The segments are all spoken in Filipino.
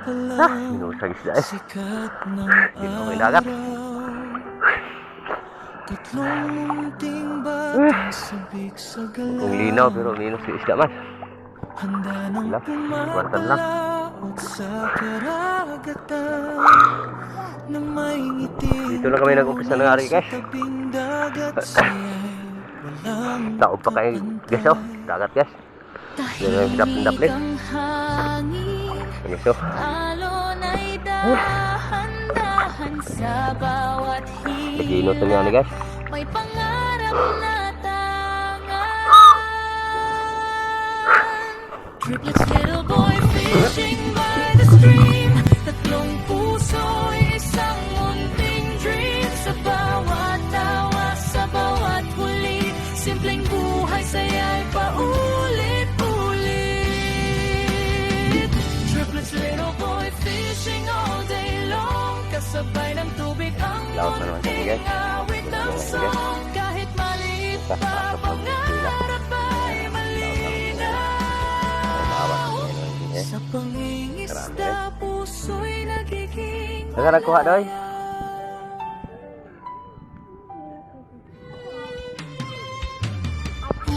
Minusag isda eh. Ginawa may dagat. Ang linaw pero minus yung isda man. Wala, wartan lang. Dito na kami nag-umpisa ng ari guys. Taob pa kayo guys oh. Dagat guys. Yan yung hidap-hidap-lit. Ano so? Naginot na niya guys. May pangarap na tangan. Triplets, little boy fishing by the stream. Tatlong puso, isang munting dream. Sa bawat tawa, sa bawat huli, simpleng buhay, saya'y paulit-ulit. Triplets, little boy fishing all day long. Kasabay ng tubig ang munting awit ng song. Kahit maliit pa, pangarap ay malinaw. Sa pangingisda, puso'y nagiging Saan ka nagkuha doy?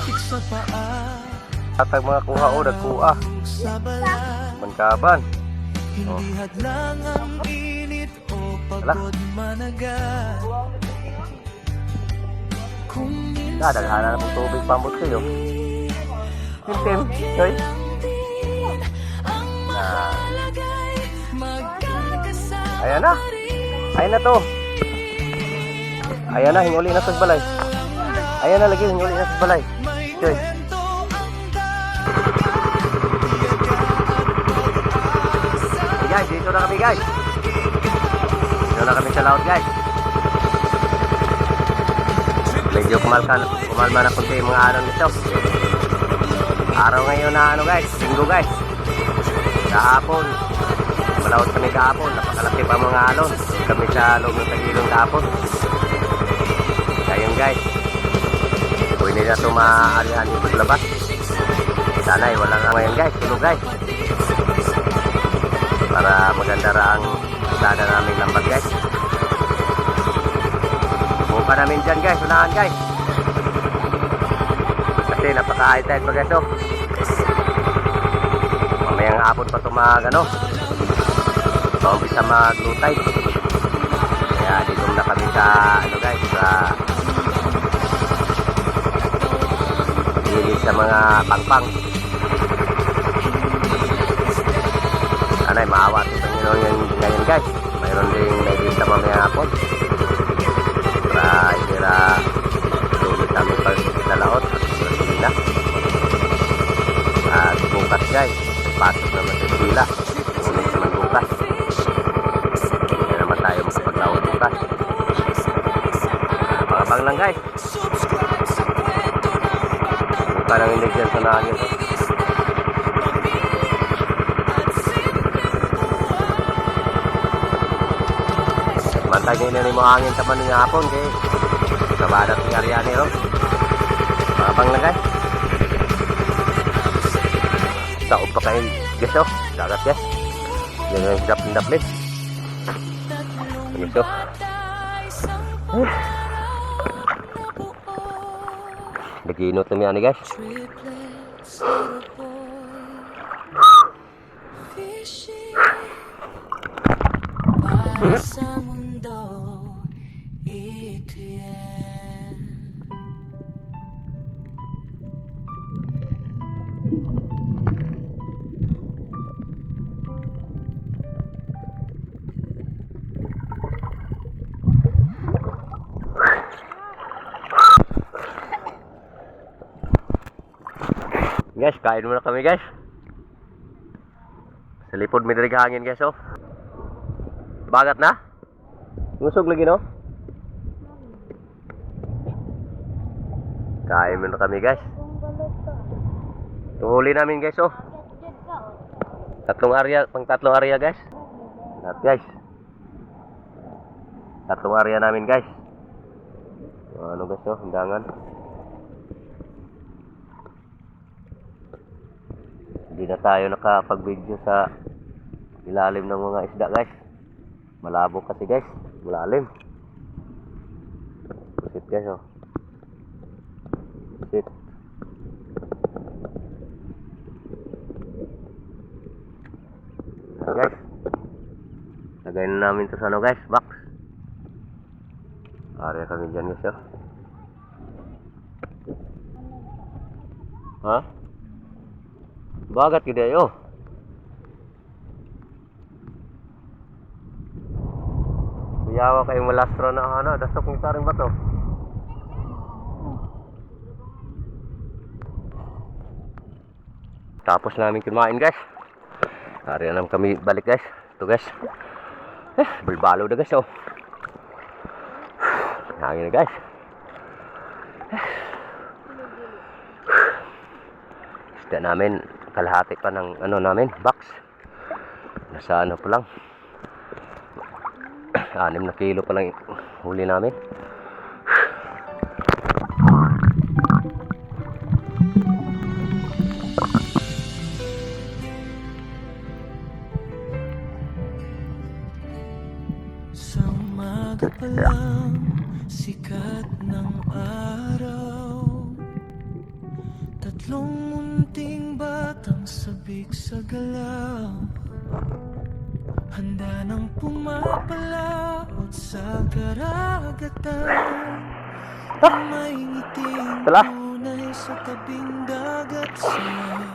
putik sa paa. Atag mga kuha o nagkuha. Mankaban. Hindi hadlang ang init o pagod managat. Kung Daghanan ng tubig pambot sa'yo. Tim-tim. Doy. Ayan na. Ayan na to. Ayan na, hinguli na sa balay. Ayan na lagi, hinguli na sa balay. Doy. Guys, dito na kami guys. Dito na kami sa laut guys. Medyo kumalma na kunti yung mga araw nito. Araw ngayon na ano guys, linggo guys. Kahapon, malawot kami kahapon, napakalaki pa mga alon. Kami sa loob ng tagilong kahapon. Ngayon guys, pwede na ito maaalihan yung paglabas. Sana ay wala na ngayon guys, tulog guys. Para maganda ra ang sana namin lambat guys. Buka namin dyan guys, unahan guys. Kasi napaka-high tide pa guys oh. Mamayang hapon pa ito umpisa mag-low tide. Kaya dito na kami sa ano guys, sa gilid sa mga pangpang. Sana'y maawa ito ngayon guys. Mayroon ding naibita mamayang hapon. Para hindi na sulit kami pag-dalaot at bukas guys, pasok naman sa sila. Ulit naman bukas. Hindi naman tayo makapaglaot bukas. Pangabang lang guys. Buka ng inigyan sa nangin. Mantay nyo na mo hangin sa maning hapon kay kabadat ni Ariane ro. Pangabang lang guys. Taob pa kayo guys oh. Dagat guys. Yan yung hidap-hidap-lit. Guys oh. Naginot na yan guys. Guys, kain muna kami guys. Sa lipod may dalig hangin guys oh. Bagat na? Ngusog lagi no? Kain muna kami guys. Tuhuli namin guys oh. Tatlong area guys. Lahat guys. Tatlong area namin guys. Ano guys oh, undangan. Hindi na tayo nakapag-video sa ilalim ng mga isda guys. Malabo kasi guys, malalim. Pusit guys oh. Pusit. Guys, lagay na namin ito sa ano guys, box. Area kami dyan guys oh. Ha? Bagat gede ayo. Yawa kayong malastro na ano, dasok ng taring bato. Tapos namin kumain guys. Area naman kami balik guys. Ito guys. Bulbalo na guys oh. Hangin na guys. Isda namin kalahati pa ng ano namin, box. Nasa ano pa lang. 6 na kilo pa lang huli namin. Sa umaga pa lang, sikat ng araw, tatlong munting batang sabik sa galaw, handa nang pumapalaot sa karagatan. May ngiting tunay sa tabing dagat, siya'y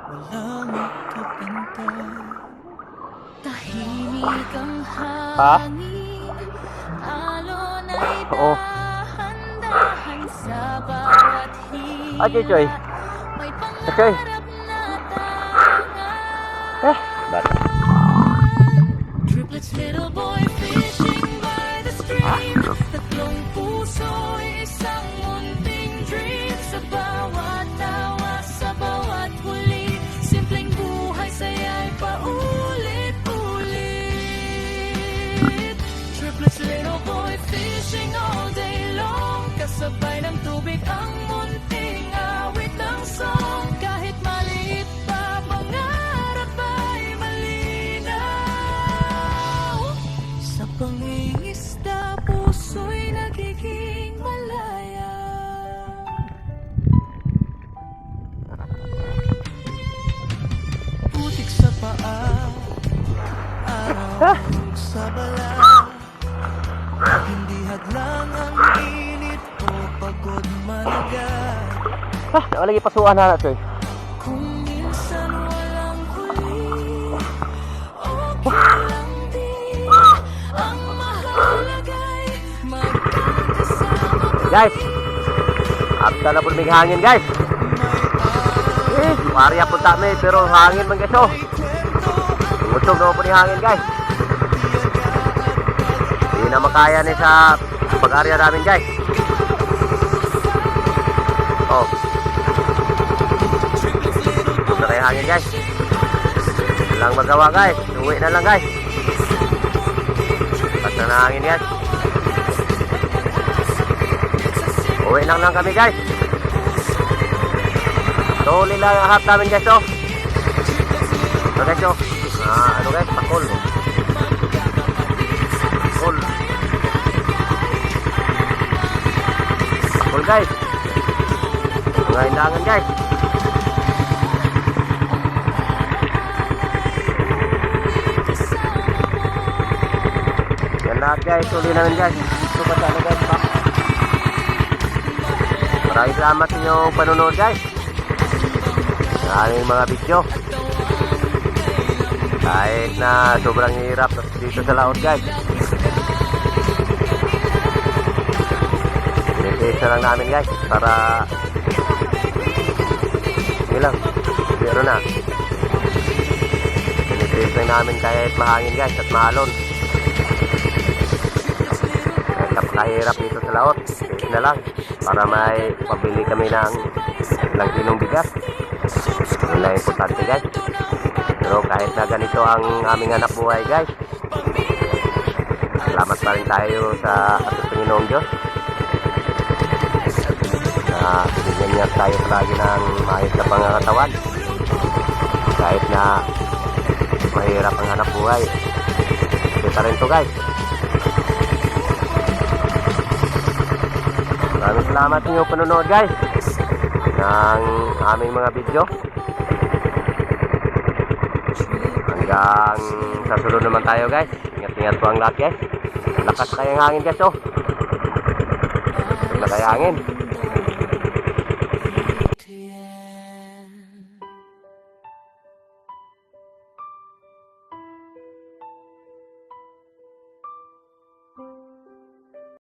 walang makapantay. Tahimik ang hangin, alon ay Oo. dahan-dahan sa bawat Ah, Choy. hilat. May Choy. pangarap na tangan. Bata. Triplets, little boy fishing by the stream. Tatlong puso, isang munting dream. Sa bawat tawa, sa bawat huli, simpleng buhay, saya'y paulit-ulit. Triplets, little boy fishing all day long. Kasabay ng tubig ang munting awit ng song. Kahit maliit pa, pangarap ay malinaw. Sa pangingisda, puso'y nagiging malaya. Putik sa paa, araw sa bala. Hindi hadlang ang init o pagod managat. Wala lagi pasuan na Choy. Kung minsan walang huli, okay lang din. Ang mahalaga'y magkakasama ka. Guys. After na po may hangin guys. Area po kami pero hangin man guys oh. Usog na po ni hangin guys. Hindi na makaya ni sa pag-area namin guys. Oh. Usog na kayo hangin guys. Walang magawa guys. Uwi na lang guys. Basta na hangin guys. Uwi lang kami guys. Tuli lang ang hap namin guys oh. Ito guys oh. Ano guys, pakul. Pakul. Pakul guys. Mga indangan guys. Yan lahat guys, tuli namin guys. Ito pa sana guys. Maraming salamat sa inyong panonood guys. Aming mga video. Kahit na sobrang hirap dito sa laot guys. Pinipisa lang namin guys para hindi lang. Pero na. Pinipisa lang namin kahit mahangin guys at maalon. Kahit napakahirap dito sa laot. Pinipisa na lang para may pabili kami ng ilang kilong bigas. Yun lang importante guys. Pero kahit na ganito ang aming hanap buhay guys, salamat pa rin tayo sa ating Panginoong Diyos na binigyan niya tayo palagi ng maayos na pangangatawan kahit na mahirap ang hanap buhay. Kita rin to guys. Maraming salamat sa inyong panonood guys ng aming mga video. Hanggang sa sunod naman tayo guys. Ingat-ingat po ang lahat guys. Lakas kayang hangin guys oh. Lakas kayang hangin.